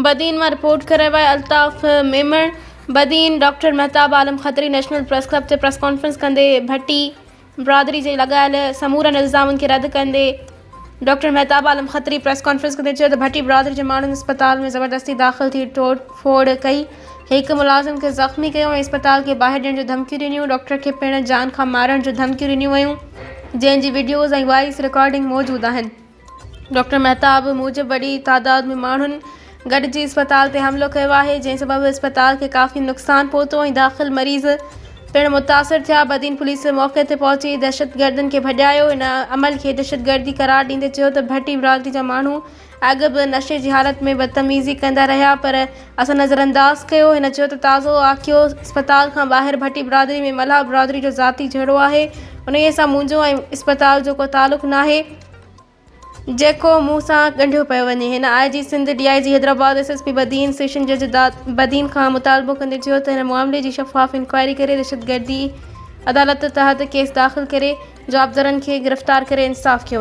बदीन में रिपोर्ट करे विया अल्ताफ़ मेमण। बदीन डॉक्टर महताब आलम खत्री नेशनल प्रेस क्लब से प्रेस कॉन्फ्रेंस कंदे भट्टी बिरादरी जे लगायल समूरनि इल्ज़ामनि खे रद्द कंदे डॉक्टर महताब आलम खत्री प्रेस कॉन्फ्रेंस कंदे चयो त भट्टी बिरादरी जे माण्हुनि अस्पताल में ज़बरदस्ती दाख़िल थी तोड़ फोड़ कई, हिकु मुलाज़िम खे ज़ख़्मी कयो ऐं अस्पताल खे ॿाहिरि ॾियण जूं धमकियूं ॾिनियूं। डॉक्टर खे पिण जान खां मारण जूं धमकियूं ॾिनियूं वयूं, जंहिंजी वीडियोज़ ऐं वॉइस रिकॉर्डिंग मौजूदु आहिनि। डॉक्टर महताब मूजिबि वॾी तादाद में माण्हुनि गॾिजी अस्पताल ते हमिलो कयो आहे, जंहिं सबबि अस्पताल खे काफ़ी नुक़सानु पहुतो ऐं दाख़िल मरीज़ पिण मुतासिर थिया। बदीन पुलिस मौक़े ते पहुची दहशतगर्दनि खे भॼायो। इन अमल खे दहशतगर्दी करार ॾींदे चयो त भट्टी बिरादरी जा माण्हू अॻु बि नशे जी हालत में बदतमीज़ी कंदा रहिया, पर असां नज़रअंदाज़ कयो। हिन चयो त ताज़ो आखियो अस्पताल खां ॿाहिरि भट्टी बिरादरी में मल्हा बिरादरी जो ज़ाती झगड़ो आहे, उन सां मुंहिंजो ऐं अस्पताल जो को तालुक़ु नाहे जेको मूं सां ॻंढियो पियो वञे। हिन IG Sindh DIG Hyderabad SSP Badin session जज बदीन खां मुतालबो कंदे चयो त हिन मामले जी शफ़ाफ़ इंक्वायरी करे दहशतगर्दी अदालत तहत केस दाख़िल करे जवाबदारनि खे गिरफ़्तार करे इंसाफ़ कयो वञे।